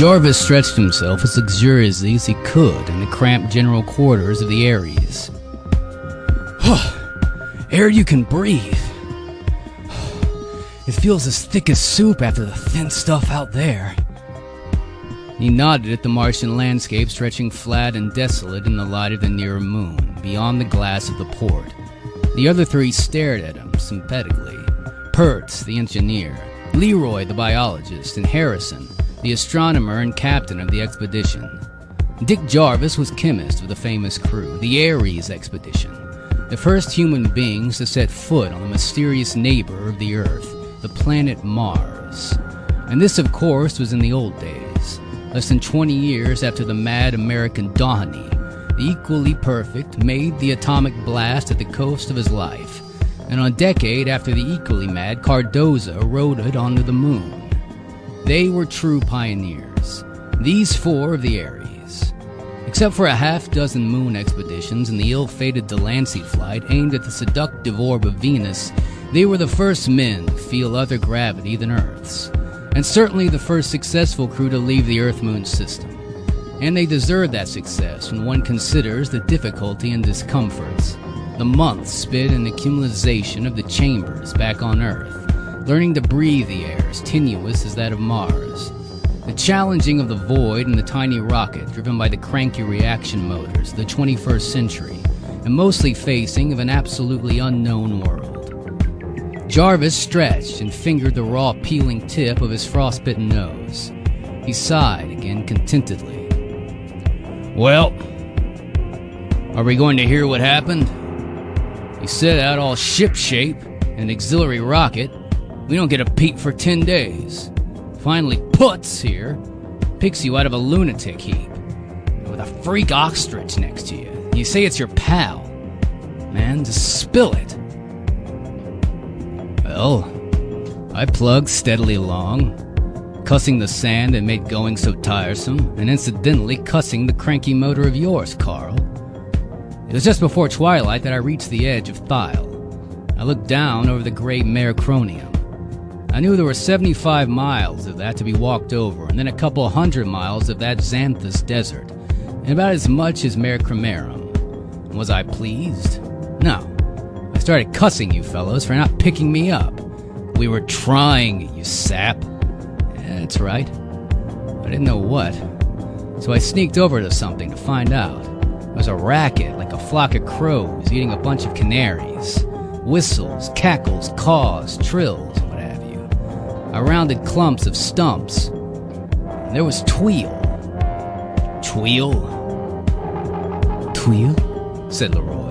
Jarvis stretched himself as luxuriously as he could in the cramped general quarters of the Ares. Air you can breathe. It feels as thick as soup after the thin stuff out there. He nodded at the Martian landscape stretching flat and desolate in the light of the nearer moon, beyond the glass of the port. The other three stared at him sympathetically. Pertz, the engineer, Leroy, the biologist, and Harrison, the astronomer and captain of the expedition. Dick Jarvis was chemist of the famous crew, the Ares expedition, the first human beings to set foot on the mysterious neighbor of the Earth, the planet Mars. And this, of course, was in the old days, less than 20 years after the mad American Doheny, the equally perfect, made the atomic blast at the coast of his life, and a decade after the equally mad Cardoza rode it onto the moon. They were true pioneers, these four of the Ares. Except for a half-dozen moon expeditions and the ill-fated Delancey flight aimed at the seductive orb of Venus, they were the first men to feel other gravity than Earth's, and certainly the first successful crew to leave the Earth-Moon system. And they deserved that success when one considers the difficulty and discomforts, the months spent in the accumulation of the chambers back on Earth, learning to breathe the air as tenuous as that of Mars, the challenging of the void in the tiny rocket driven by the cranky reaction motors of the 21st century, and mostly facing of an absolutely unknown world. Jarvis stretched and fingered the raw peeling tip of his frostbitten nose. He sighed again contentedly. Well, are we going to hear what happened? He set out all ship-shape in an auxiliary rocket. We don't get a peep for 10 days. Finally, Putz here picks you out of a lunatic heap with a freak ostrich next to you. You say it's your pal. Man, just spill it. Well, I plugged steadily along, cussing the sand that made going so tiresome, and incidentally cussing the cranky motor of yours, Carl. It was just before twilight that I reached the edge of Thyle. I looked down over the gray Maracronium. I knew there were 75 miles of that to be walked over, and then a couple 100 miles of that Xanthus Desert, and about as much as Maracromerum. Was I pleased? No. I started cussing you fellows for not picking me up. We were trying, you sap. Yeah, that's right. I didn't know what. So I sneaked over to something to find out. It was a racket, like a flock of crows eating a bunch of canaries. Whistles, cackles, caws, trills, what have you. I rounded clumps of stumps. And there was Tweel. Tweel? Tweel? Said Leroy.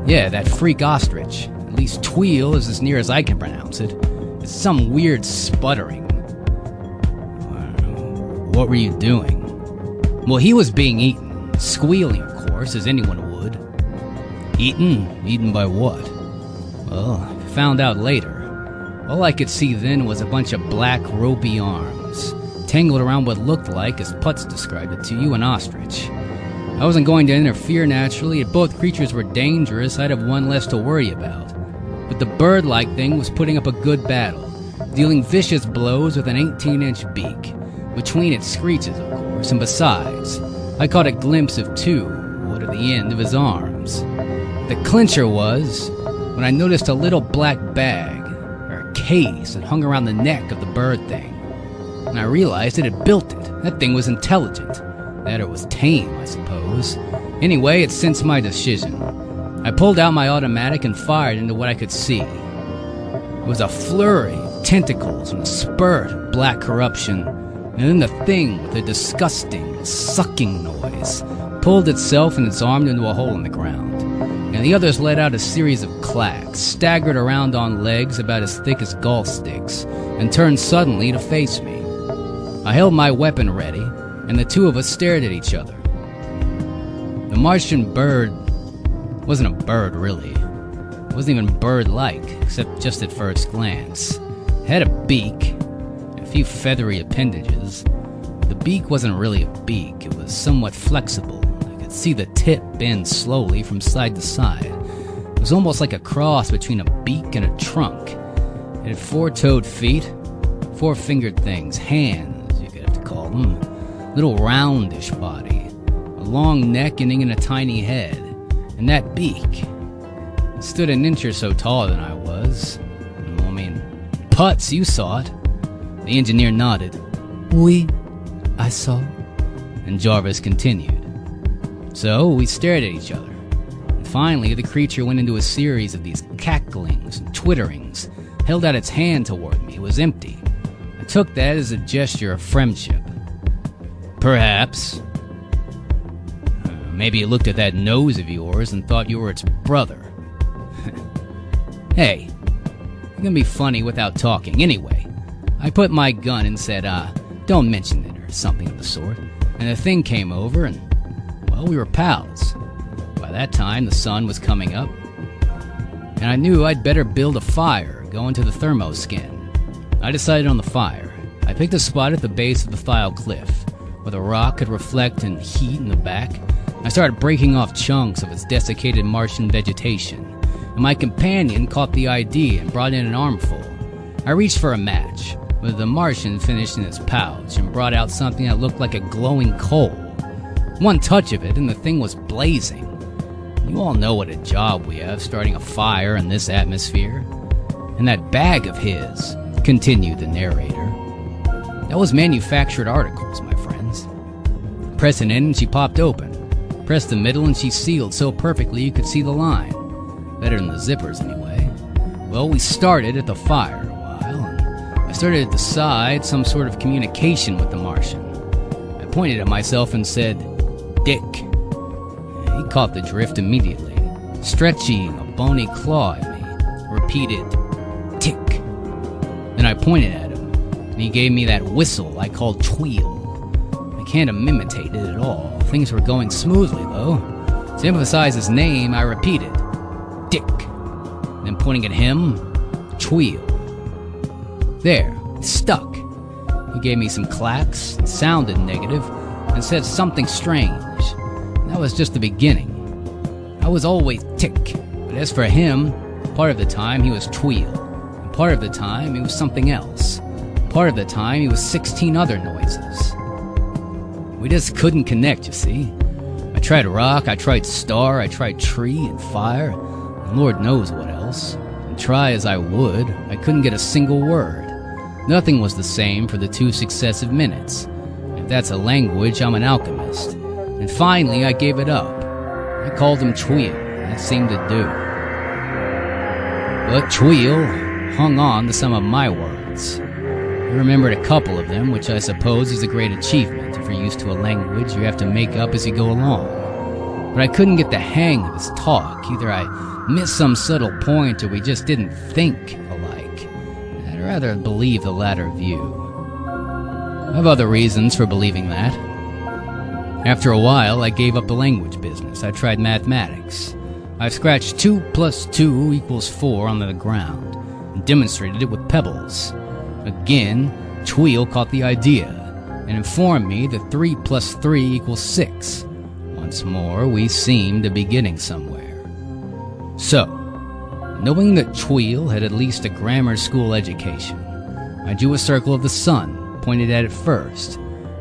Yeah, that freak ostrich. At least Tweel is as near as I can pronounce it. It's some weird sputtering. What were you doing? Well, he was being eaten. Squealing, of course, as anyone would. Eaten? Eaten by what? Well, I found out later. All I could see then was a bunch of black, ropey arms, tangled around what looked like, as Putz described it to you, an ostrich. I wasn't going to interfere naturally. If both creatures were dangerous, I'd have one less to worry about. But the bird-like thing was putting up a good battle, dealing vicious blows with an 18-inch beak, between its screeches, of course, and besides, I caught a glimpse of two, wood at the end of his arms. The clincher was when I noticed a little black bag, or a case, that hung around the neck of the bird thing. And I realized it had built it. That thing was intelligent. That or was tame, I suppose. Anyway, it cinched my decision. I pulled out my automatic and fired into what I could see. It was a flurry of tentacles and a spurt of black corruption. And then the thing, with a disgusting, sucking noise, pulled itself and its arm into a hole in the ground. And the others let out a series of clacks, staggered around on legs about as thick as golf sticks, and turned suddenly to face me. I held my weapon ready, and the two of us stared at each other. The Martian bird wasn't a bird, really. It wasn't even bird-like, except just at first glance. It had a beak, a few feathery appendages. The beak wasn't really a beak. It was somewhat flexible. I could see the tip bend slowly from side to side. It was almost like a cross between a beak and a trunk. It had four-toed feet, four-fingered things, hands, you could have to call them. Little roundish body. A long neck ending in a tiny head. And that beak. It stood an inch or so taller than I was. Well, I mean, Putz, you saw it. The engineer nodded. Oui, I saw. And Jarvis continued. So we stared at each other. And finally, the creature went into a series of these cacklings and twitterings, held out its hand toward me. It was empty. I took that as a gesture of friendship. Perhaps. Maybe it looked at that nose of yours and thought you were its brother. Hey, you're gonna be funny without talking. Anyway, I put my gun and said, don't mention it or something of the sort. And the thing came over and, well, we were pals. By that time, the sun was coming up. And I knew I'd better build a fire, go into the thermoskin. I decided on the fire. I picked a spot at the base of the file cliff, where the rock could reflect and heat in the back. I started breaking off chunks of its desiccated Martian vegetation, and my companion caught the idea and brought in an armful. I reached for a match, but the Martian finished in its pouch and brought out something that looked like a glowing coal. One touch of it and the thing was blazing. You all know what a job we have starting a fire in this atmosphere. And that bag of his, continued the narrator, that was manufactured articles, my friends. Press an end and she popped open. Press the middle and she sealed so perfectly you could see the line. Better than the zippers anyway. Well, we started at the fire a while, and I started to decide some sort of communication with the Martian. I pointed at myself and said, Dick. He caught the drift immediately, stretching a bony claw at me, repeated, Tick. Then I pointed at him, and he gave me that whistle I called Tweel. I can't imitate it at all. Things were going smoothly, though. To emphasize his name, I repeated, Dick. Then pointing at him, Tweel. There, it stuck. He gave me some clacks, sounded negative, and said something strange. And that was just the beginning. I was always Tick, but as for him, part of the time he was Tweel, and part of the time he was something else. Part of the time he was 16 other noises. We just couldn't connect, you see. I tried rock, I tried star, I tried tree and fire, and Lord knows what else. And try as I would, I couldn't get a single word. Nothing was the same for the 2 successive minutes. If that's a language, I'm an alchemist. And finally, I gave it up. I called him Tweel, and that seemed to do. But Tweel hung on to some of my words. He remembered a couple of them, which I suppose is a great achievement. If you're used to a language, you have to make up as you go along. But I couldn't get the hang of his talk. Either I missed some subtle point, or we just didn't think alike. I'd rather believe the latter view. I have other reasons for believing that. After a while, I gave up the language business. I tried mathematics. I've scratched 2 + 2 = 4 on the ground, and demonstrated it with pebbles. Again, Tweel caught the idea, and informed me that 3 + 3 = 6. Once more, we seemed to be getting somewhere. So, knowing that Tweel had at least a grammar school education, I drew a circle of the sun, pointed at it first,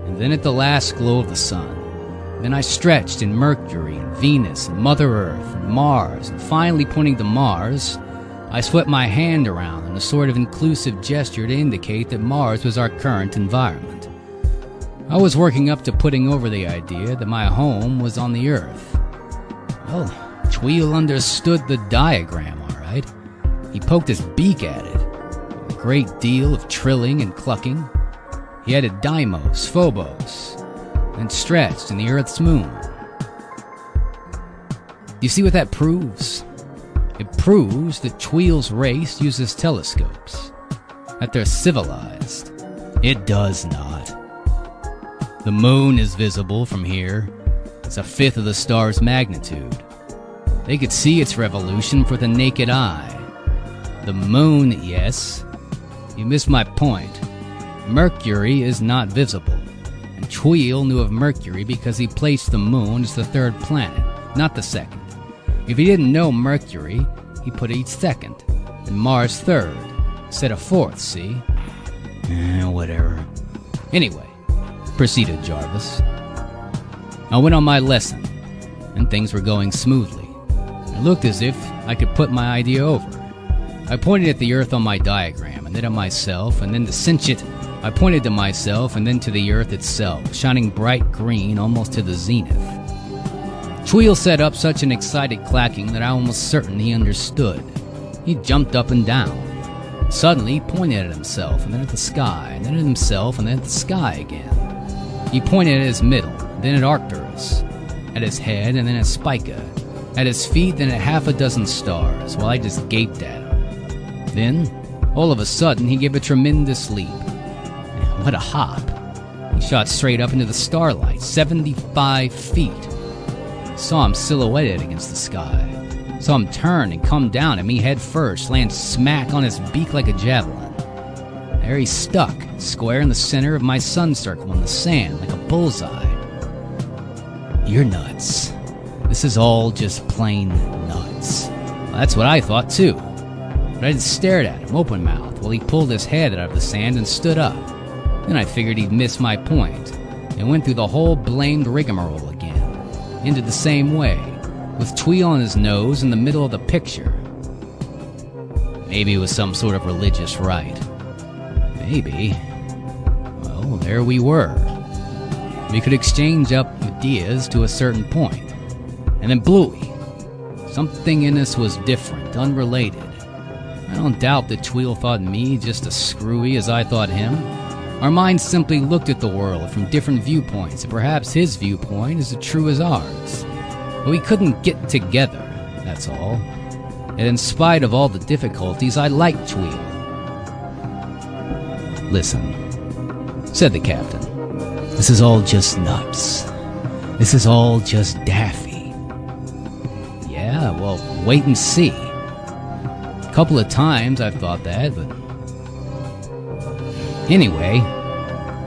and then at the last glow of the sun. Then I stretched in Mercury and Venus and Mother Earth and Mars, and finally pointing to Mars, I swept my hand around in a sort of inclusive gesture to indicate that Mars was our current environment. I was working up to putting over the idea that my home was on the Earth. Well, Tweel understood the diagram, all right. He poked his beak at it. A great deal of trilling and clucking. He added Deimos, Phobos, and stretched in the Earth's moon. You see what that proves? It proves that Tweel's race uses telescopes, that they're civilized. It does not. The moon is visible from here. It's 1/5 of the star's magnitude. They could see its revolution with the naked eye. The moon, yes. You missed my point. Mercury is not visible, and Tweel knew of Mercury because he placed the moon as the 3rd planet, not the 2nd. If he didn't know Mercury, he put each 2nd, and Mars 3rd, instead of 4th, see? Whatever. Anyway, proceeded Jarvis. I went on my lesson, and things were going smoothly. It looked as if I could put my idea over. I pointed at the Earth on my diagram, and then at myself, and then to cinch it, I pointed to myself and then to the Earth itself, shining bright green almost to the zenith. Tweel set up such an excited clacking that I was almost certain he understood. He jumped up and down. Suddenly, he pointed at himself, and then at the sky, and then at himself, and then at the sky again. He pointed at his middle, then at Arcturus, at his head, and then at Spica, at his feet, then at half a dozen stars, while I just gaped at him. Then, all of a sudden, he gave a tremendous leap. What a hop. He shot straight up into the starlight, 75 feet. I saw him silhouetted against the sky. Saw him turn and come down at me head first, land smack on his beak like a javelin. There he stuck, square in the center of my sun circle in the sand, like a bullseye. You're nuts. This is all just plain nuts. Well, that's what I thought too. But I just stared at him, open-mouthed, while he pulled his head out of the sand and stood up. Then I figured he'd miss my point, and went through the whole blamed rigmarole again. Ended the same way, with Tweel on his nose in the middle of the picture. Maybe it was some sort of religious rite. Maybe. Well, there we were. We could exchange up ideas to a certain point. And then Bluey. Something in us was different, unrelated. I don't doubt that Tweel thought me just as screwy as I thought him. Our minds simply looked at the world from different viewpoints, and perhaps his viewpoint is as true as ours. But we couldn't get together, that's all. And in spite of all the difficulties, I liked Tweel. Listen, said the captain. This is all just nuts. This is all just daffy. Yeah, well, wait and see. A couple of times I've thought that, but... Anyway,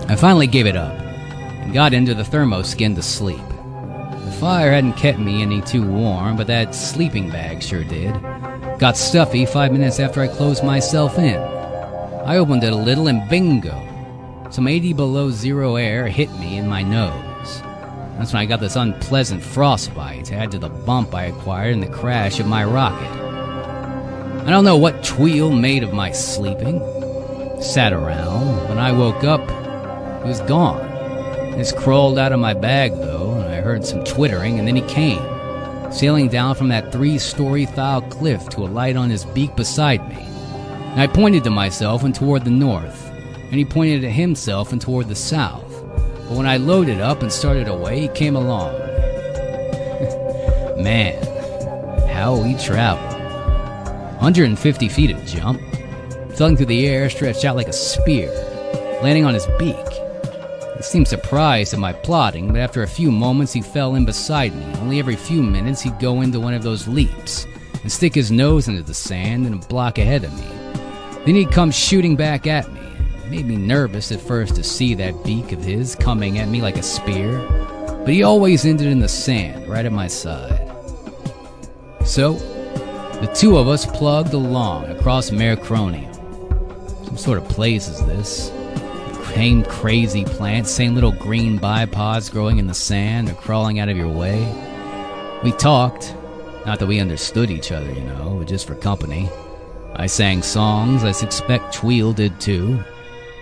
I finally gave it up, and got into the thermoskin to sleep. The fire hadn't kept me any too warm, but that sleeping bag sure did. Got stuffy 5 minutes after I closed myself in. I opened it a little and bingo! Some 80 below zero air hit me in my nose. That's when I got this unpleasant frostbite to add to the bump I acquired in the crash of my rocket. I don't know what Tweel made of my sleeping. Sat around. When I woke up, he was gone. He just crawled out of my bag, though, and I heard some twittering, and then he came, sailing down from that 3-story thyle cliff to alight on his beak beside me. And I pointed to myself and toward the north, and he pointed at himself and toward the south. But when I loaded up and started away, he came along. Man, how he traveled. 150 feet of jump. Flung through the air, stretched out like a spear, landing on his beak. He seemed surprised at my plotting, but after a few moments he fell in beside me. Only every few minutes he'd go into one of those leaps and stick his nose into the sand and a block ahead of me. Then he'd come shooting back at me. It made me nervous at first to see that beak of his coming at me like a spear, but he always ended in the sand right at my side. So, the two of us plugged along across Mare Cronium. Some sort of place is this? Same crazy plants, same little green bipods growing in the sand or crawling out of your way. We talked, not that we understood each other, but just for company. I sang songs, I suspect Tweel did too.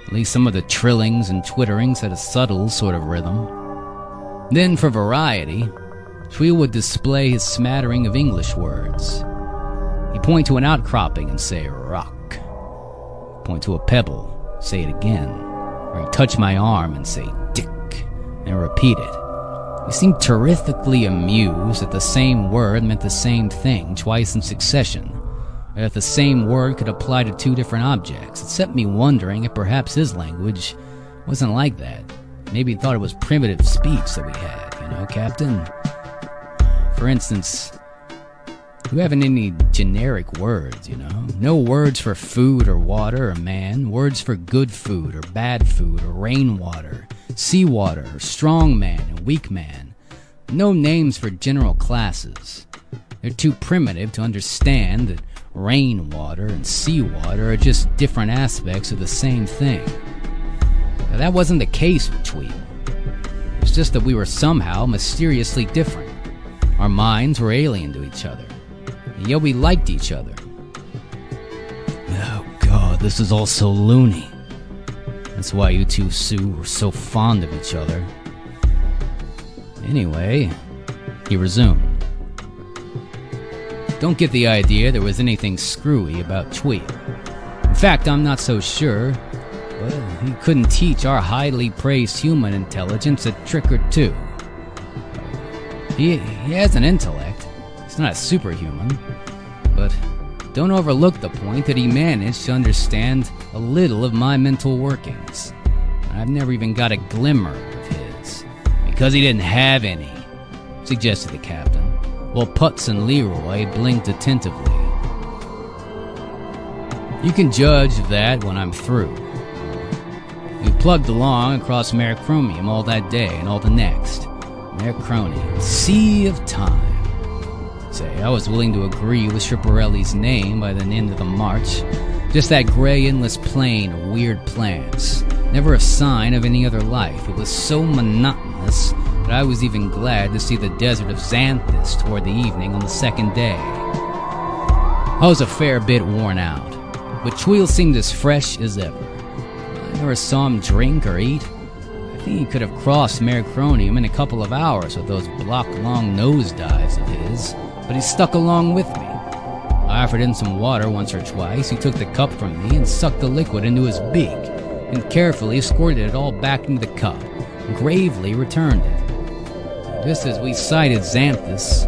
At least some of the trillings and twitterings had a subtle sort of rhythm. Then, for variety, Tweel would display his smattering of English words. He'd point to an outcropping and say, rock. Point to a pebble, say it again. Or he'd touch my arm and say, dick, and repeat it. He seemed terrifically amused that the same word meant the same thing twice in succession, or that the same word could apply to two different objects. It set me wondering if perhaps his language wasn't like that. Maybe he thought it was primitive speech that we had, Captain? For instance, we haven't any generic words, No words for food or water or man. Words for good food or bad food or rainwater, seawater or strong man and weak man. No names for general classes. They're too primitive to understand that rainwater and seawater are just different aspects of the same thing. Now, that wasn't the case with Tweel. just that we were somehow mysteriously different. Our minds were alien to each other, and yet we liked each other. Oh God, this is all so loony. That's why you two Sue were so fond of each other. Anyway, he resumed. Don't get the idea there was anything screwy about Tweed. In fact, I'm not so sure. Well, he couldn't teach our highly praised human intelligence a trick or two. He has an intellect. He's not a superhuman. But don't overlook the point that he managed to understand a little of my mental workings. I've never even got a glimmer of his. Because he didn't have any, suggested the captain, while Putz and Leroy blinked attentively. You can judge of that when I'm through. We plugged along across Mericromium all that day and all the next. Mericromium, sea of time. Say, I was willing to agree with Schiaparelli's name by the end of the march. Just that gray endless plain of weird plants. Never a sign of any other life. It was so monotonous that I was even glad to see the desert of Xanthus toward the evening on the second day. I was a fair bit worn out, but Tweel seemed as fresh as ever. I never saw him drink or eat. I think he could have crossed Mericromium in a couple of hours with those block-long nosedives of his, but he stuck along with me. I offered him some water once or twice. He took the cup from me and sucked the liquid into his beak, and carefully squirted it all back into the cup, and gravely returned it. Just as we sighted Xanthus,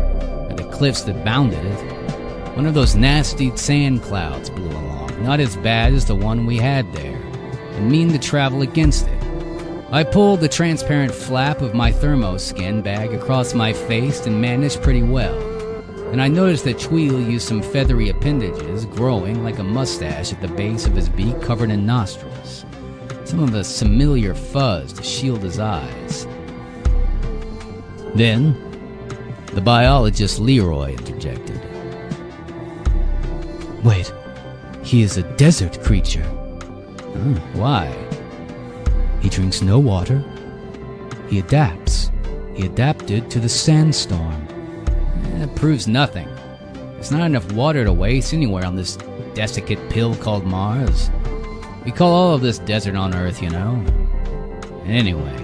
and the cliffs that bounded it, one of those nasty sand clouds blew along, not as bad as the one we had there, and meaned to travel against it. I pulled the transparent flap of my thermoskin bag across my face and managed pretty well, and I noticed that Tweel used some feathery appendages growing like a mustache at the base of his beak covered in nostrils, some of a familiar fuzz to shield his eyes. Then, the biologist Leroy interjected. Wait, he is a desert creature. Why? He drinks no water. He adapts. He adapted to the sandstorm. That proves nothing. There's not enough water to waste anywhere on this desiccant pill called Mars. We call all of this desert on Earth, you know. Anyway,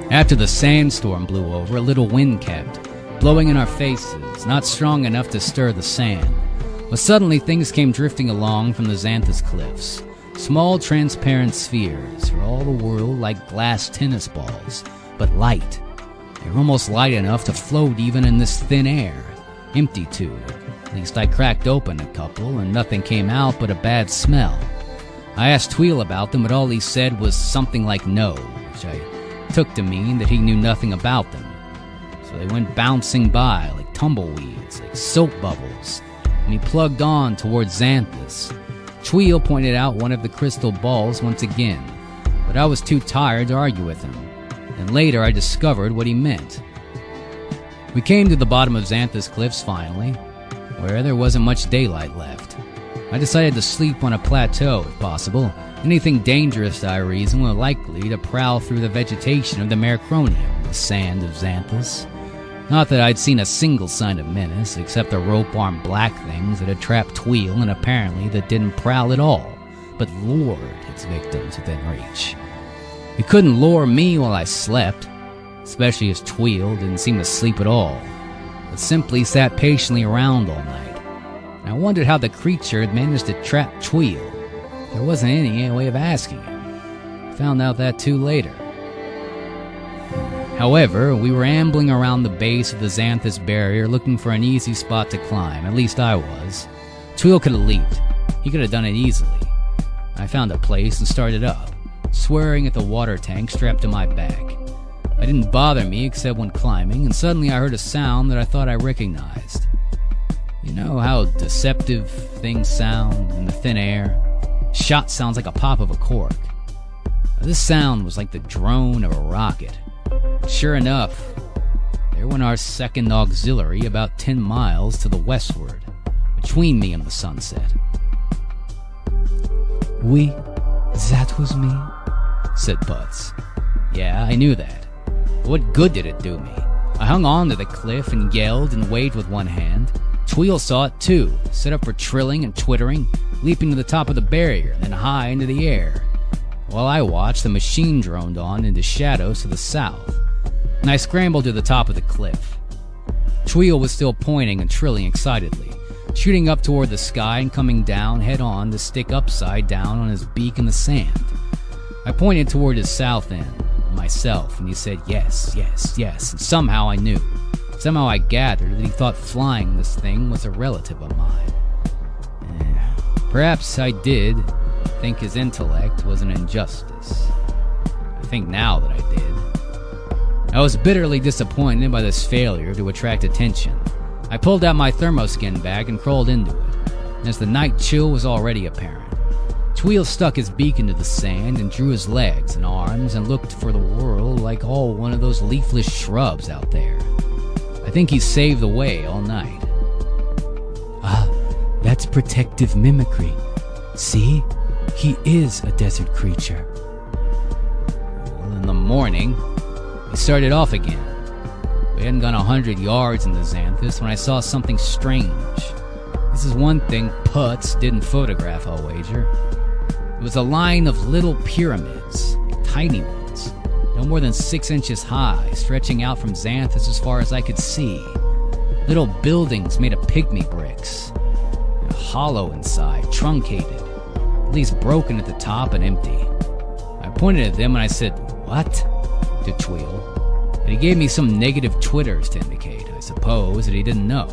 after the sandstorm blew over, a little wind kept blowing in our faces, not strong enough to stir the sand. But suddenly things came drifting along from the Xanthus cliffs. Small transparent spheres, for all the world like glass tennis balls, but light. They were almost light enough to float even in this thin air. Empty too. At least I cracked open a couple and nothing came out but a bad smell. I asked Tweel about them, but all he said was something like no, which I took to mean that he knew nothing about them. So they went bouncing by like tumbleweeds, like soap bubbles, and he plugged on towards Xanthus. Tweel pointed out one of the crystal balls once again, but I was too tired to argue with him, and later I discovered what he meant. We came to the bottom of Xanthus Cliffs finally, where there wasn't much daylight left. I decided to sleep on a plateau if possible. Anything dangerous, I reasoned, were likely to prowl through the vegetation of the Mericromium, the sand of Xanthus. Not that I'd seen a single sign of menace, except the rope-armed black things that had trapped Tweel and apparently that didn't prowl at all, but lured its victims within reach. It couldn't lure me while I slept, especially as Tweel didn't seem to sleep at all, but simply sat patiently around all night. And I wondered how the creature had managed to trap Tweel. There wasn't any way of asking him. Found out that too later. However, we were ambling around the base of the Xanthus barrier looking for an easy spot to climb, at least I was. Tweel could have leaped. He could have done it easily. I found a place and started up, swearing at the water tank strapped to my back. It didn't bother me except when climbing, and suddenly I heard a sound that I thought I recognized. You know how deceptive things sound in the thin air? Shot sounds like a pop of a cork. This sound was like the drone of a rocket. Sure enough, there went our second auxiliary about 10 miles to the westward, between me and the sunset. Oui, that was me, said Butts. Yeah, I knew that. What good did it do me? I hung on to the cliff and yelled and waved with one hand. Tweel saw it too, set up for trilling and twittering, leaping to the top of the barrier, then high into the air. While I watched, the machine droned on into shadows to the south, and I scrambled to the top of the cliff. Tweel was still pointing and trilling excitedly, shooting up toward the sky and coming down head-on to stick upside down on his beak in the sand. I pointed toward his south end, myself, and he said yes, yes, yes, and somehow I knew. Somehow I gathered that he thought flying this thing was a relative of mine. Perhaps I did think his intellect was an injustice. I think now that I did. I was bitterly disappointed by this failure to attract attention. I pulled out my thermoskin bag and crawled into it, and as the night chill was already apparent, Tweel stuck his beak into the sand and drew his legs and arms and looked for the world like one of those leafless shrubs out there. I think he saved the way all night. Ah, that's protective mimicry. See? He is a desert creature. Well, in the morning, he started off again. We hadn't gone 100 yards in the Xanthus when I saw something strange. This is one thing Putz didn't photograph, I'll wager. It was a line of little pyramids, tiny ones, no more than 6 inches high, stretching out from Xanthus as far as I could see. Little buildings made of pygmy bricks, hollow inside, truncated, at least broken at the top and empty. I pointed at them and I said, "What?" to Tweel, and he gave me some negative twitters to indicate, I suppose, that he didn't know.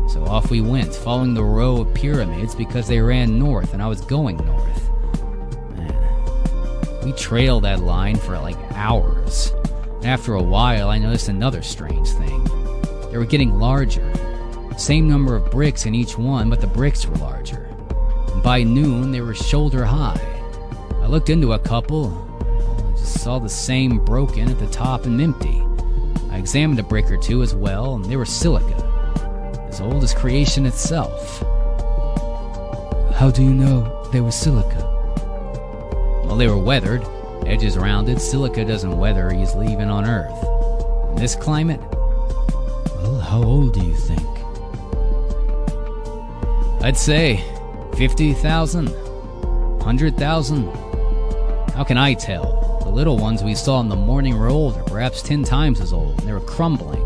So off we went, following the row of pyramids because they ran north and I was going north. We trailed that line for like hours, and after a while I noticed another strange thing. They were getting larger. Same number of bricks in each one, but the bricks were larger. And by noon, they were shoulder high. I looked into a couple. I just saw the same broken at the top and empty. I examined a brick or two as well, and they were silica, as old as creation itself. How do you know they were silica? Well, they were weathered, edges rounded. Silica doesn't weather easily, even on Earth. In this climate? Well, how old do you think? I'd say 50,000, 100,000. How can I tell? The little ones we saw in the morning were older, perhaps 10 times as old, and they were crumbling.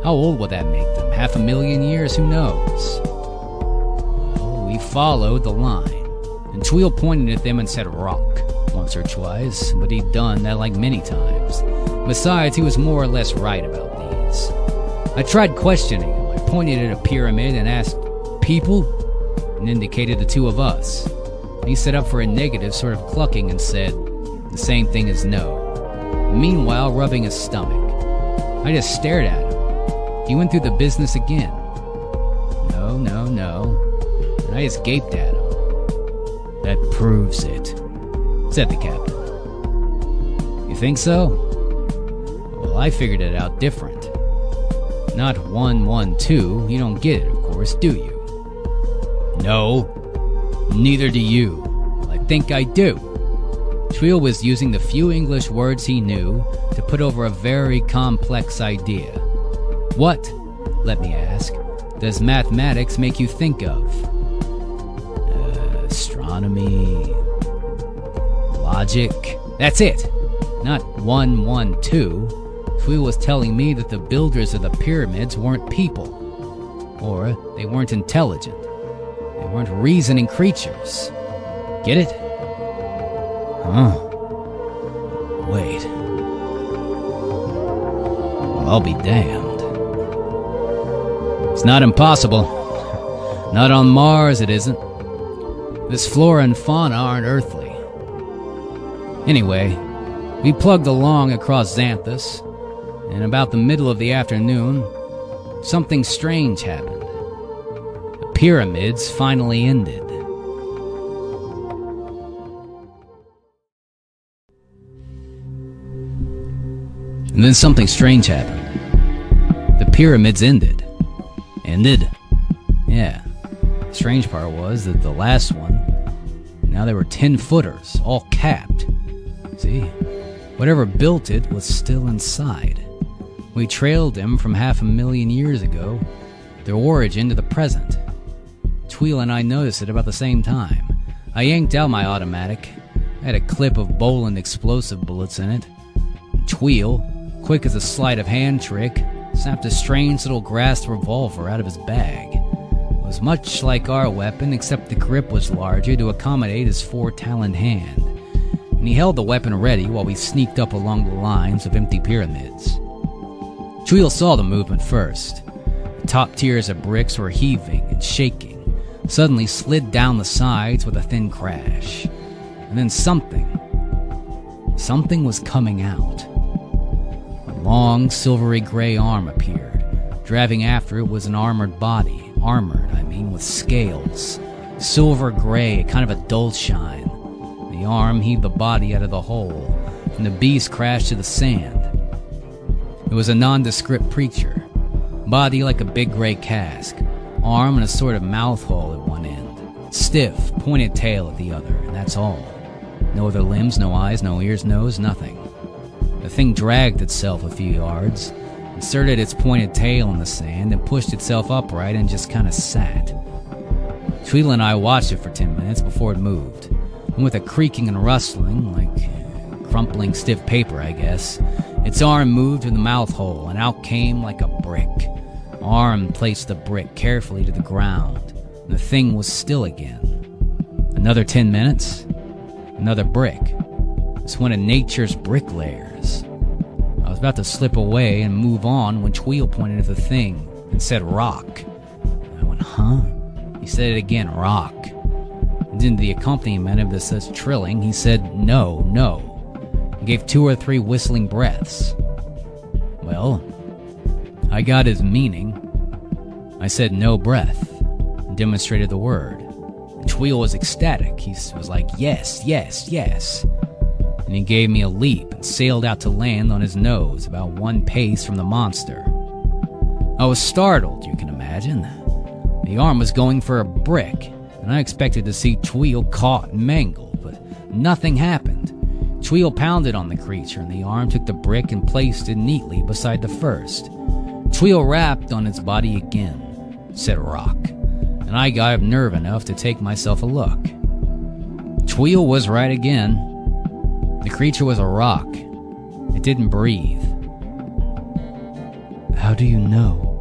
How old would that make them? 500,000 years? Who knows? Well, we followed the line, and Tweel pointed at them and said rock once or twice, but he'd done that like many times. Besides, he was more or less right about these. I tried questioning him. I pointed at a pyramid and asked, "People?" and indicated the two of us. And he set up for a negative, sort of clucking, and said the same thing as no. Meanwhile, rubbing his stomach. I just stared at him. He went through the business again. No, no, no. And I just gaped at him. That proves it, said the captain. You think so? Well, I figured it out different. Not 112, you don't get it, of course, do you? No, neither do you. Well, I think I do. Tweel was using the few English words he knew to put over a very complex idea. What, let me ask, does mathematics make you think of? Astronomy, logic. That's it. Not 112. Tweel was telling me that the builders of the pyramids weren't people, or they weren't intelligent. They weren't reasoning creatures. Get it? Huh. Wait. Well, I'll be damned. It's not impossible. Not on Mars, it isn't. This flora and fauna aren't earthly. Anyway, we plugged along across Xanthus, and about the middle of the afternoon, something strange happened. The pyramids finally ended. And then something strange happened. The pyramids ended. Ended? Yeah. The strange part was that the last one, now they were 10-footers, all capped. See? Whatever built it was still inside. We trailed him from 500,000 years ago, their origin to the present. Tweel and I noticed it about the same time. I yanked out my automatic. I had a clip of Boland explosive bullets in it. Tweel, quick as a sleight of hand trick, snapped a strange little grass revolver out of his bag. It was much like our weapon, except the grip was larger to accommodate his 4-taloned hand, and he held the weapon ready while we sneaked up along the lines of empty pyramids. Tweel saw the movement first. The top tiers of bricks were heaving and shaking, suddenly slid down the sides with a thin crash. And then something was coming out. A long, silvery gray arm appeared. Driving after it was an armored body. Armored, with scales. Silver gray, kind of a dull shine. The arm heaved the body out of the hole, and the beast crashed to the sand. It was a nondescript creature. Body like a big gray cask. Arm and a sort of mouth hole at one end. Stiff, pointed tail at the other, and that's all. No other limbs, no eyes, no ears, nose, nothing. The thing dragged itself a few yards, inserted its pointed tail in the sand, and pushed itself upright and just kind of sat. Tweel and I watched it for 10 minutes before it moved, and with a creaking and rustling, like crumpling stiff paper, I guess, its arm moved to the mouth hole, and out came like a brick. Arm placed the brick carefully to the ground, and the thing was still again. Another 10 minutes, another brick. It's one of nature's bricklayers. I was about to slip away and move on when Tweel pointed at the thing and said, "Rock." I went, "Huh?" He said it again, "Rock." And in the accompaniment of this trilling, he said, "No, no," and gave 2 or 3 whistling breaths. Well, I got his meaning. I said no breath and demonstrated the word. And Tweel was ecstatic. He was like, "Yes, yes, yes." And he gave me a leap and sailed out to land on his nose about 1 pace from the monster. I was startled, you can imagine. The arm was going for a brick, and I expected to see Tweel caught and mangled, but nothing happened. Tweel pounded on the creature, and the arm took the brick and placed it neatly beside the first. Tweel rapped on its body again, said "Rock," and I got up nerve enough to take myself a look. Tweel was right again. The creature was a rock. It didn't breathe. "How do you know?"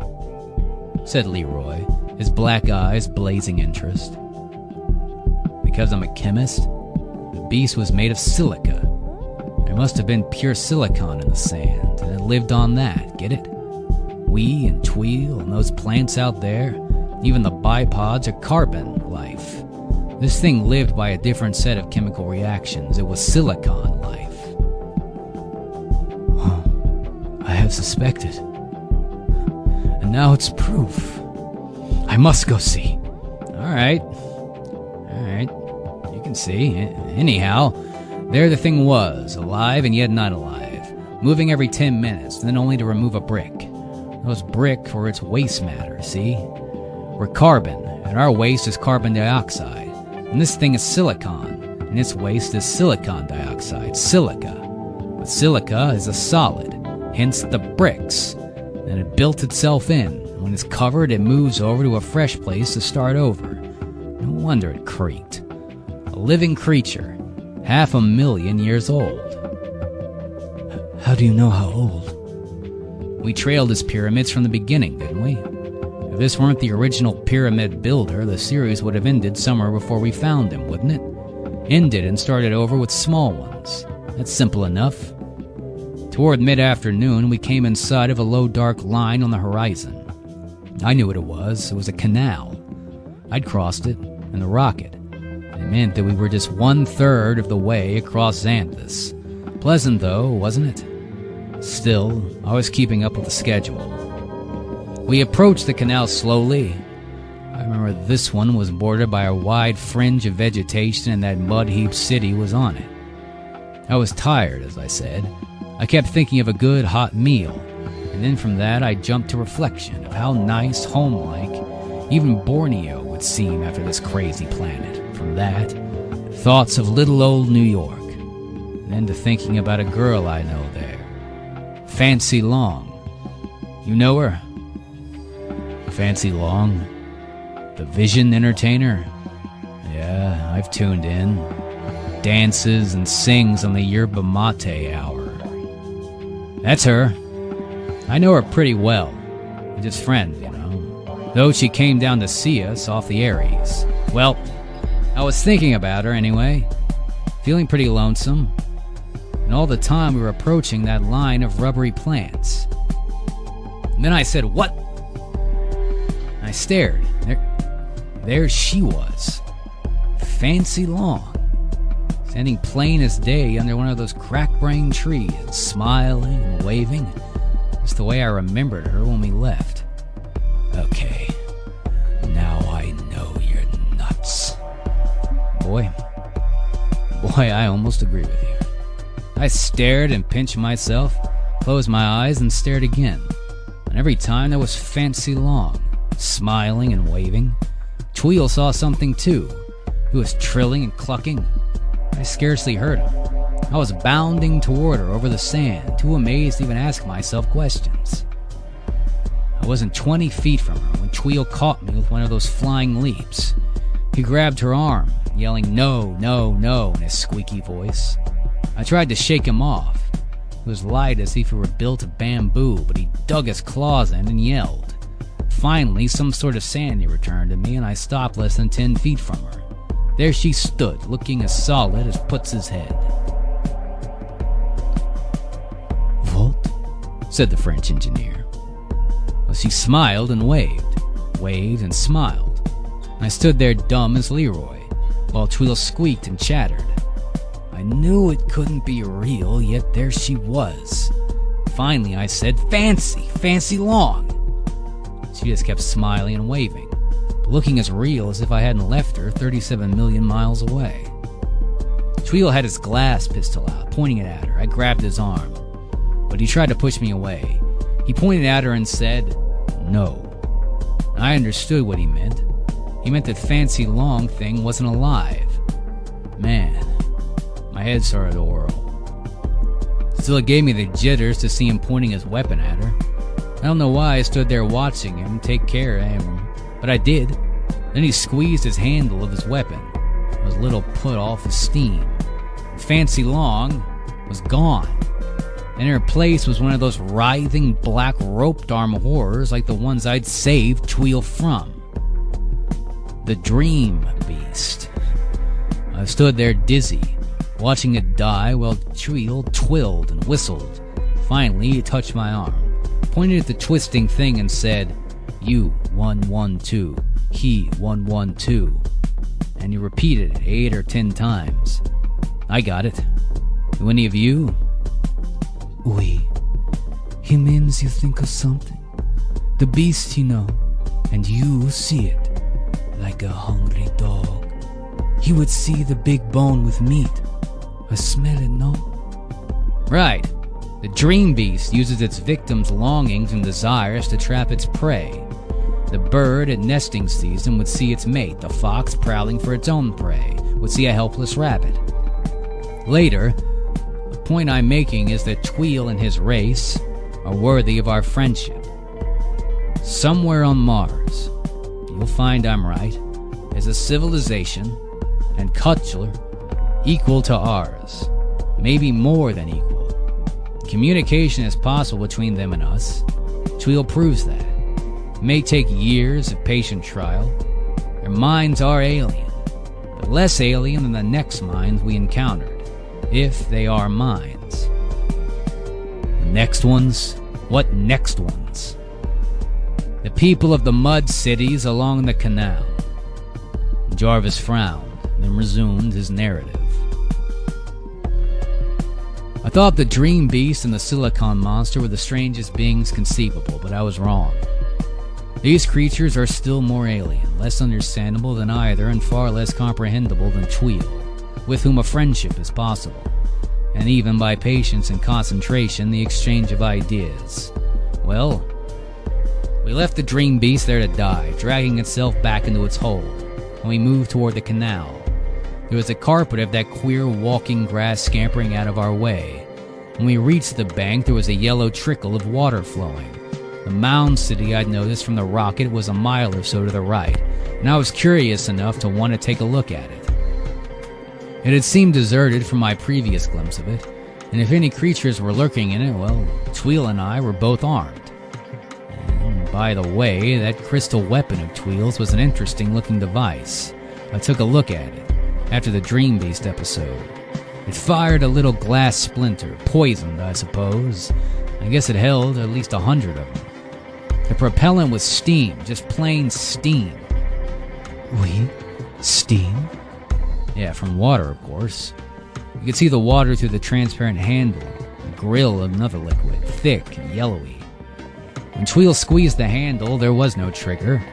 said Leroy, his black eyes blazing interest. "Because I'm a chemist. The beast was made of silica. There must have been pure silicon in the sand, and it lived on that, get it? We and Tweel and those plants out there, even the bipods, are carbon life. This thing lived by a different set of chemical reactions. It was silicon life." Huh. I have suspected. And now it's proof. I must go see. All right. You can see. Anyhow, there the thing was, alive and yet not alive, moving every 10 minutes, then only to remove a brick. Those brick were its waste matter, see? We're carbon, and our waste is carbon dioxide. And this thing is silicon, and its waste is silicon dioxide, silica. But silica is a solid, hence the bricks. And it built itself in. When it's covered, it moves over to a fresh place to start over. No wonder it creaked. A living creature, 500,000 years old. How do you know how old? We trailed his pyramids from the beginning, didn't we? If this weren't the original pyramid builder, the series would have ended somewhere before we found him, wouldn't it? Ended and started over with small ones. That's simple enough. Toward mid-afternoon, we came in sight of a low dark line on the horizon. I knew what it was. It was a canal. I'd crossed it, and the rocket. It meant that we were just 1/3 of the way across Xanthus. Pleasant, though, wasn't it? Still, I was keeping up with the schedule. We approached the canal slowly. I remember this one was bordered by a wide fringe of vegetation, and that mud-heaped city was on it. I was tired, as I said. I kept thinking of a good hot meal, and then from that I jumped to reflection of how nice, home-like, even Borneo would seem after this crazy planet. From that, thoughts of little old New York. then to thinking about a girl I know there. Fancy Long. You know her? Fancy Long? The Vision Entertainer? Yeah, I've tuned in. Dances and sings on the yerba mate hour. That's her. I know her pretty well. We're just friends, you know. Though she came down to see us off the Aries. Well, I was thinking about her anyway. Feeling pretty lonesome. And all the time we were approaching that line of rubbery plants. And then I said, "What?" And I stared. There she was. Fancy Long. Standing plain as day under one of those crack-brained trees, smiling and waving. Just the way I remembered her when we left. Okay, now I know you're nuts. Boy, I almost agree with you. I stared and pinched myself, closed my eyes and stared again. And every time there was Fancy Long, smiling and waving. Tweel saw something too. He was trilling and clucking. I scarcely heard him. I was bounding toward her over the sand, too amazed to even ask myself questions. I wasn't 20 feet from her when Tweel caught me with one of those flying leaps. He grabbed her arm, yelling "No, no, no" in his squeaky voice. I tried to shake him off. He was light as if he were built of bamboo, but he dug his claws in and yelled. Finally, some sort of sanity returned to me, and I stopped less than 10 feet from her. There she stood, looking as solid as Putz's head. "What?" said the French engineer. Well, she smiled and waved and smiled. And I stood there dumb as Leroy, while Tweel squeaked and chattered. I knew it couldn't be real, yet there she was. Finally, I said, Fancy Long." She just kept smiling and waving, but looking as real as if I hadn't left her 37 million miles away. Tweel had his glass pistol out, pointing it at her. I grabbed his arm, but he tried to push me away. He pointed at her and said, "No." I understood what he meant. He meant that Fancy Long thing wasn't alive. Man, my head started to whirl. Still, it gave me the jitters to see him pointing his weapon at her. I don't know why I stood there watching him take care of him, but I did. Then he squeezed his handle of his weapon. I was a little put off his steam. Fancy Long was gone. In her place was one of those writhing black roped arm horrors like the ones I'd saved Tweel from. The Dream Beast. I stood there dizzy, watching it die while Tweel twilled and whistled. Finally, he touched my arm, pointed at the twisting thing and said, "You 112, he 112. And he repeated it 8 or 10 times. I got it. Do any of you? Oui. He means you think of something. The beast, you know, and you see it, like a hungry dog. He would see the big bone with meat. I smell it, no? Right. The Dream Beast uses its victims' longings and desires to trap its prey. The bird at nesting season would see its mate, the fox prowling for its own prey, would see a helpless rabbit. Later, the point I'm making is that Tweel and his race are worthy of our friendship. Somewhere on Mars, you'll find I'm right, is a civilization and culture equal to ours, maybe more than equal. Communication is possible between them and us. Tweel proves that. It may take years of patient trial. Their minds are alien, but less alien than the next minds we encountered, if they are minds. The next ones? What next ones? The people of the mud cities along the canal. Jarvis frowned, then resumed his narrative. I thought the Dream Beast and the Silicon Monster were the strangest beings conceivable, but I was wrong. These creatures are still more alien, less understandable than either, and far less comprehensible than Tweel, with whom a friendship is possible, and even by patience and concentration, the exchange of ideas. Well, we left the Dream Beast there to die, dragging itself back into its hole, and we moved toward the canal. There was a carpet of that queer walking grass scampering out of our way. When we reached the bank, there was a yellow trickle of water flowing. The mound city I'd noticed from the rocket was a mile or so to the right, and I was curious enough to want to take a look at it. It had seemed deserted from my previous glimpse of it, and if any creatures were lurking in it, well, Tweel and I were both armed. And by the way, that crystal weapon of Tweel's was an interesting-looking device. I took a look at it after the Dream Beast episode. It fired a little glass splinter, poisoned, I suppose. I guess it held at least 100 of them. The propellant was steam, just plain steam. Oui? Steam? Yeah, from water, of course. You could see the water through the transparent handle, the grill of another liquid, thick and yellowy. When Tweel squeezed the handle, there was no trigger.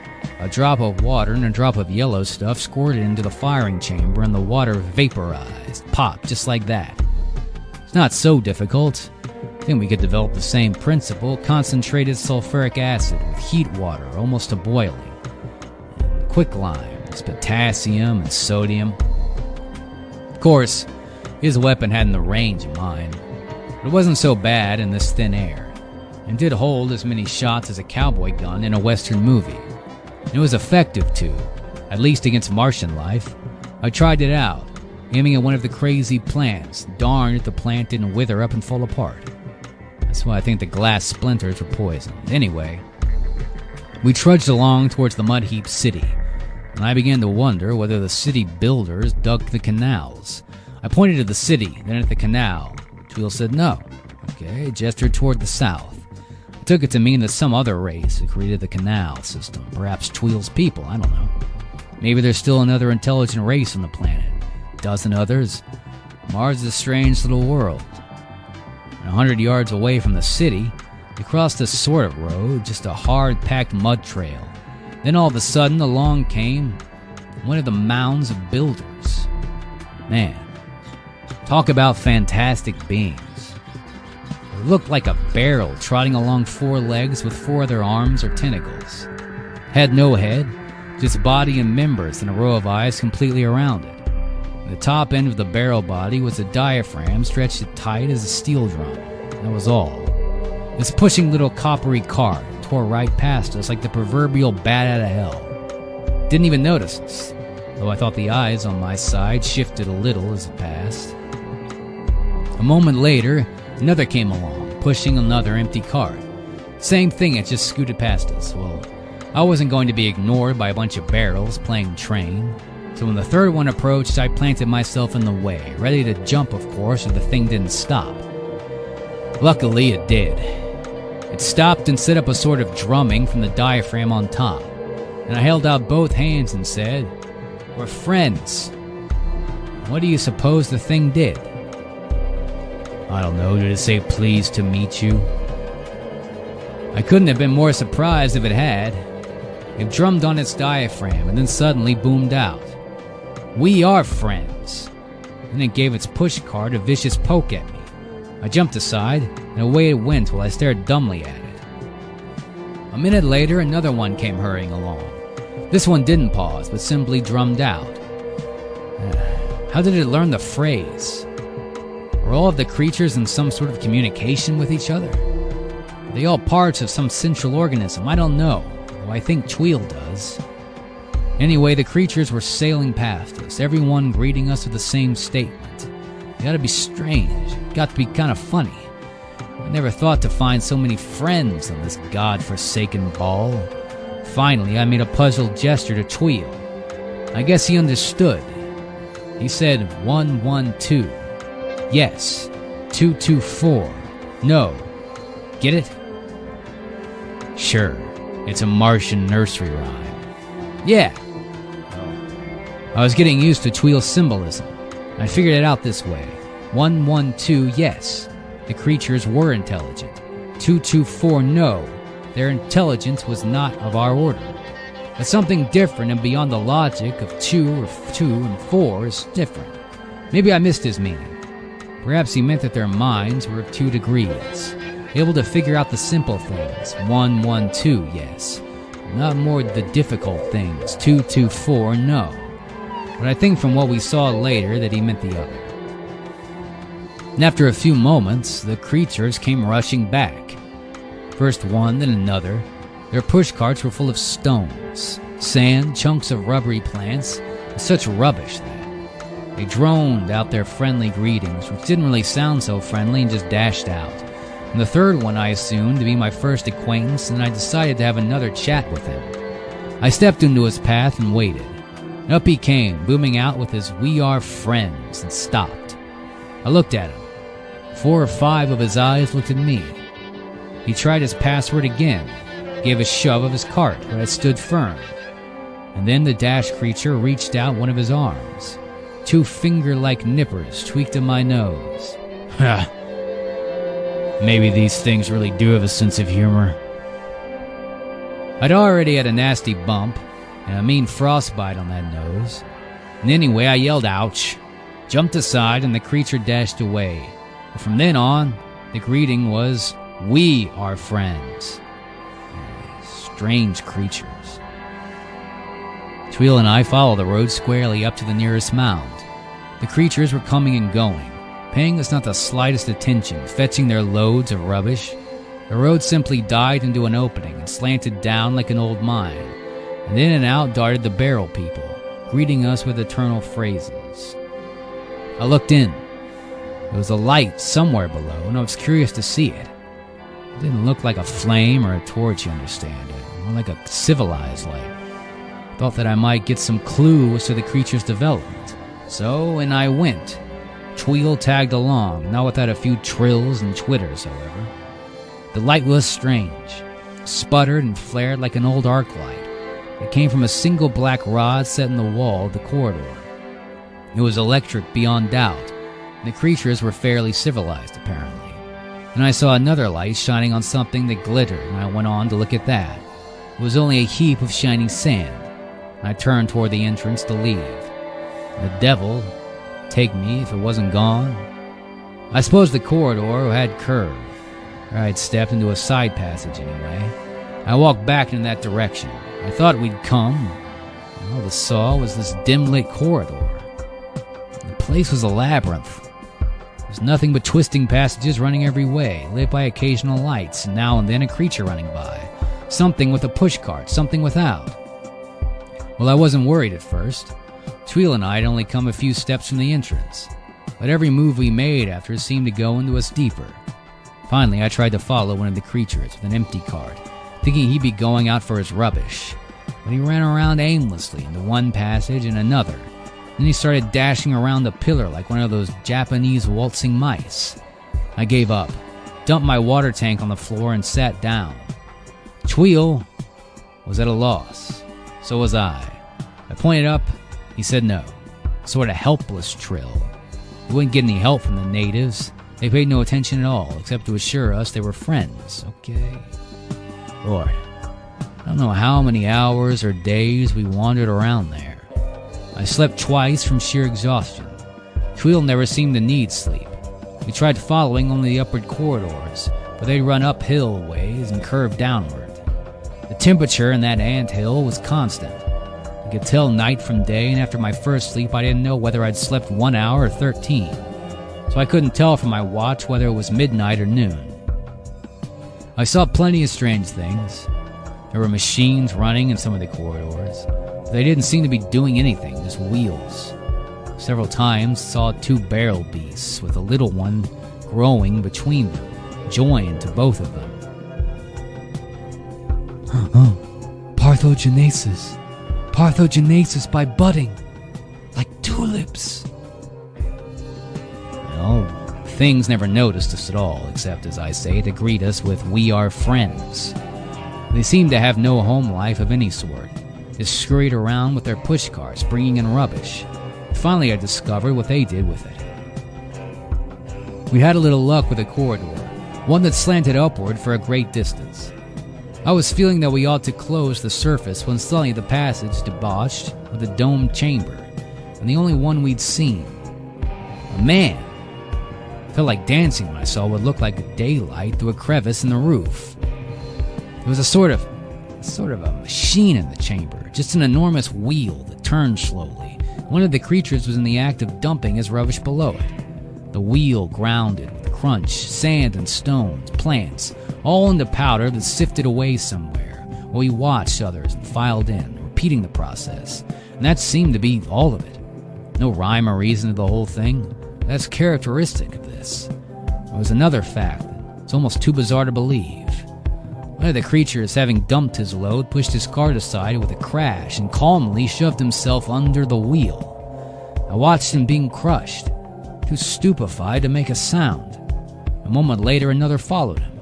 A drop of water and a drop of yellow stuff squirted into the firing chamber and the water vaporized, popped, just like that. It's not so difficult. I think we could develop the same principle, concentrated sulfuric acid with heat water almost to boiling. And quicklime, potassium and sodium. Of course, his weapon hadn't the range of mine, but it wasn't so bad in this thin air, and did hold as many shots as a cowboy gun in a Western movie. It was effective too, at least against Martian life. I tried it out, aiming at one of the crazy plants. Darned if the plant didn't wither up and fall apart. That's why I think the glass splinters were poisoned. Anyway, we trudged along towards the mud-heaped city, and I began to wonder whether the city builders dug the canals. I pointed to the city, then at the canal. Tweel said no. Okay, gestured toward the south. I took it to mean that some other race had created the canal system. Perhaps Tweel's people, I don't know. Maybe there's still another intelligent race on the planet. A dozen others. Mars is a strange little world. 100 yards away from the city, we crossed a sort of road, just a hard-packed mud trail. Then all of a sudden, along came one of the mounds of builders. Man, talk about fantastic beings. It looked like a barrel trotting along 4 legs with 4 other arms or tentacles. Had no head, just body and members and a row of eyes completely around it. The top end of the barrel body was a diaphragm stretched as tight as a steel drum. That was all. This pushing little coppery cart tore right past us like the proverbial bat out of hell. Didn't even notice us, though I thought the eyes on my side shifted a little as it passed. A moment later, another came along, pushing another empty cart. Same thing, it just scooted past us. Well, I wasn't going to be ignored by a bunch of barrels playing train. So when the third one approached, I planted myself in the way, ready to jump, of course, if the thing didn't stop. Luckily, it did. It stopped and set up a sort of drumming from the diaphragm on top, and I held out both hands and said, "We're friends." What do you suppose the thing did? I don't know, did it say "pleased to meet you"? I couldn't have been more surprised if it had. It drummed on its diaphragm and then suddenly boomed out, "We are friends." Then it gave its push cart a vicious poke at me. I jumped aside, and away it went while I stared dumbly at it. A minute later, another one came hurrying along. This one didn't pause, but simply drummed out. How did it learn the phrase? Were all of the creatures in some sort of communication with each other? Are they all parts of some central organism? I don't know, though I think Tweel does. Anyway, the creatures were sailing past us, everyone greeting us with the same statement. It gotta be strange. It got to be kind of funny. I never thought to find so many friends on this god-forsaken ball. Finally, I made a puzzled gesture to Tweel. I guess he understood. He said 112. Yes. 224. No. Get it? Sure. It's a Martian nursery rhyme. Yeah. I was getting used to Tweel's symbolism. I figured it out this way. 112, yes. The creatures were intelligent. 224, no. Their intelligence was not of our order. But something different and beyond the logic of 2 and 4 is different. Maybe I missed his meaning. Perhaps he meant that their minds were of 2 degrees, able to figure out the simple things. 112, yes. Not more the difficult things. 224, no. but I think from what we saw later that he meant the other. And after a few moments, the creatures came rushing back. First one, then another. Their pushcarts were full of stones, sand, chunks of rubbery plants, and such rubbish that they droned out their friendly greetings, which didn't really sound so friendly, and just dashed out. And the third one I assumed to be my first acquaintance, and I decided to have another chat with him. I stepped into his path and waited. And up he came, booming out with his "We are friends," and stopped. I looked at him. 4 or 5 of his eyes looked at me. He tried his password again, gave a shove of his cart, but I stood firm. And then the dash creature reached out one of his arms. 2 finger-like nippers tweaked at my nose. Ha! Maybe these things really do have a sense of humor. I'd already had a nasty bump and a mean frostbite on that nose. And anyway, I yelled ouch, jumped aside, and the creature dashed away. But from then on, the greeting was, "We are friends." Strange creatures. Tweel and I followed the road squarely up to the nearest mound. The creatures were coming and going, paying us not the slightest attention, fetching their loads of rubbish. The road simply died into an opening and slanted down like an old mine, and in and out darted the barrel people, greeting us with eternal phrases. I looked in. There was a light somewhere below, and I was curious to see it. It didn't look like a flame or a torch, you understand, more like a civilized light. Thought that I might get some clue as to the creature's development. So in I went. Tweel tagged along, not without a few trills and twitters, however. The light was strange. Sputtered and flared like an old arc light. It came from a single black rod set in the wall of the corridor. It was electric beyond doubt, and the creatures were fairly civilized, apparently. Then I saw another light shining on something that glittered, and I went on to look at that. It was only a heap of shining sand, and I turned toward the entrance to leave. The devil take me if it wasn't gone. I suppose the corridor had curved, or I'd stepped into a side passage anyway. I walked back in that direction. I thought we'd come. All I saw was this dim-lit corridor. The place was a labyrinth. There was nothing but twisting passages running every way, lit by occasional lights, and now and then a creature running by. Something with a pushcart, something without. Well, I wasn't worried at first. Tweel and I had only come a few steps from the entrance, but every move we made after seemed to go into us deeper. Finally, I tried to follow one of the creatures with an empty cart, thinking he'd be going out for his rubbish, but he ran around aimlessly into one passage and another. Then he started dashing around the pillar like one of those Japanese waltzing mice. I gave up, dumped my water tank on the floor, and sat down. Tweel was at a loss. So was I. I pointed up. He said no. Sort of helpless trill. We wouldn't get any help from the natives. They paid no attention at all, except to assure us they were friends. Okay. Lord, I don't know how many hours or days we wandered around there. I slept twice from sheer exhaustion. Tweel never seemed to need sleep. We tried following only the upward corridors, but they run uphill ways and curved downward. The temperature in that anthill was constant. I could tell night from day, and after my first sleep I didn't know whether I'd slept 1 hour or 13. So I couldn't tell from my watch whether it was midnight or noon. I saw plenty of strange things. There were machines running in some of the corridors, but they didn't seem to be doing anything, just wheels. Several times saw 2 barrel beasts with a little one growing between them, joined to both of them. Parthogenesis. Parthogenesis by budding. Like tulips. Well, things never noticed us at all, except, as I say, to greet us with "We are friends." They seemed to have no home life of any sort. Just scurried around with their pushcarts, bringing in rubbish. Finally, I discovered what they did with it. We had a little luck with a corridor, one that slanted upward for a great distance. I was feeling that we ought to close the surface when suddenly the passage debauched with a domed chamber, and the only one we'd seen. A man. Felt like dancing when I saw what looked like daylight through a crevice in the roof. There was a sort of a machine in the chamber, just an enormous wheel that turned slowly, One of the creatures was in the act of dumping his rubbish below it. The wheel grounded with crunch, sand and stones, plants, all into powder that sifted away somewhere, while we watched others and filed in, repeating the process. And that seemed to be all of it. No rhyme or reason to the whole thing. That's characteristic of this. There was another fact that it's almost too bizarre to believe. One of the creatures, having dumped his load, pushed his cart aside with a crash and calmly shoved himself under the wheel. I watched him being crushed, too stupefied to make a sound. A moment later, another followed him.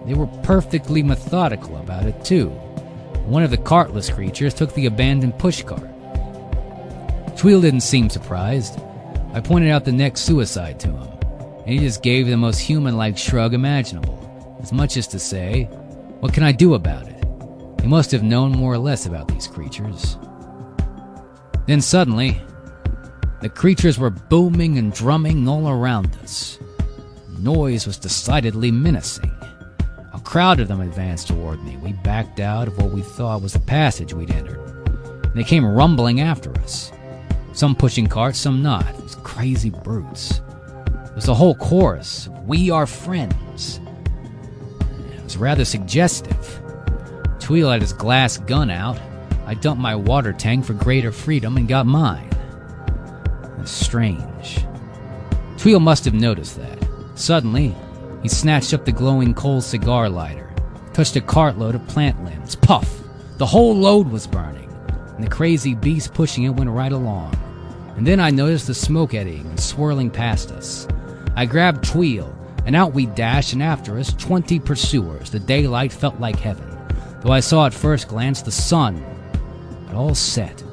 They were perfectly methodical about it, too. One of the cartless creatures took the abandoned pushcart. Tweel didn't seem surprised. I pointed out the next suicide to him, and he just gave the most human-like shrug imaginable, as much as to say, "What can I do about it?" He must have known more or less about these creatures. Then suddenly, the creatures were booming and drumming all around us. The noise was decidedly menacing. A crowd of them advanced toward me. We backed out of what we thought was the passage we'd entered, and they came rumbling after us. Some pushing carts, some not. These crazy brutes. It was a whole chorus of "We are friends." It was rather suggestive. Tweel had his glass gun out. I dumped my water tank for greater freedom and got mine. It was strange. Tweel must have noticed that. Suddenly, he snatched up the glowing coal cigar lighter, touched a cartload of plant limbs. Puff! The whole load was burning, and the crazy beast pushing it went right along. And then I noticed the smoke eddying and swirling past us. I grabbed Tweel, and out we dashed, and after us 20 pursuers. The daylight felt like heaven, though I saw at first glance the sun had all set.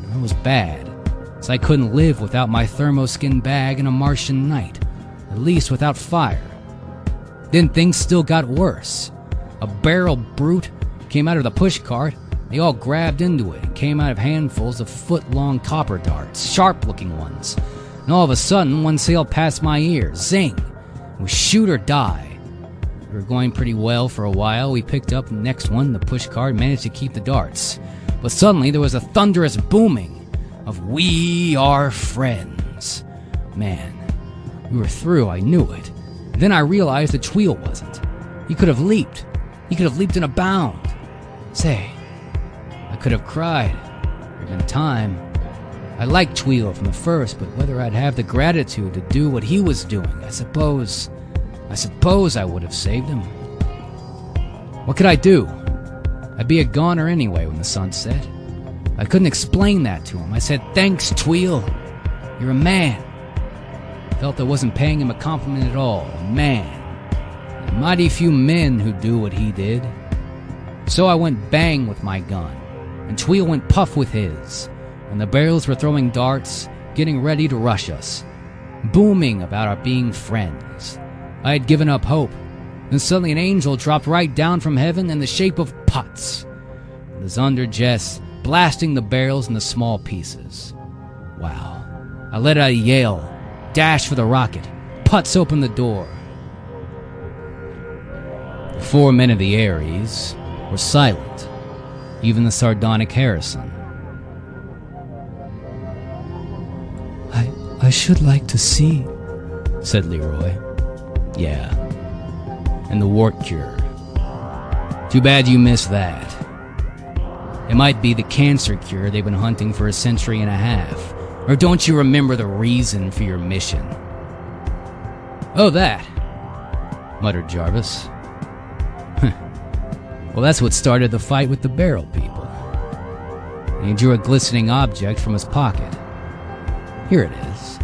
And it was bad, as I couldn't live without my thermoskin bag in a Martian night, at least without fire. Then things still got worse. A barrel brute came out of the pushcart. They all grabbed into it and came out of handfuls of foot-long copper darts, sharp-looking ones. And all of a sudden, one sailed past my ear. Zing! It was shoot or die. We were going pretty well for a while. We picked up the next one. The pushcart managed to keep the darts. But suddenly, there was a thunderous booming of "We are friends." Man, we were through. I knew it. And then I realized that Tweel wasn't. He could have leaped. He could have leaped in a bound. Say, I could have cried. There'd been time. I liked Tweel from the first, but whether I'd have the gratitude to do what he was doing, I suppose I would have saved him. What could I do? I'd be a goner anyway when the sun set. I couldn't explain that to him. I said, "Thanks, Tweel. You're a man." I felt I wasn't paying him a compliment at all. A man. There are mighty few men who do what he did. So I went bang with my gun, and Tweel went puff with his, and the barrels were throwing darts, getting ready to rush us, booming about our being friends. I had given up hope. Then suddenly an angel dropped right down from heaven in the shape of Putz, with his underjets blasting the barrels into small pieces. Wow. I let out a yell, dashed for the rocket. Putz opened the door. The 4 men of the Ares were silent, even the sardonic Harrison. I should like to see, said Leroy. Yeah. And the wart cure. Too bad you missed that. It might be the cancer cure they've been hunting for a century and a half. Or don't you remember the reason for your mission? Oh, that, muttered Jarvis. Well, that's what started the fight with the barrel people. He drew a glistening object from his pocket. Here it is.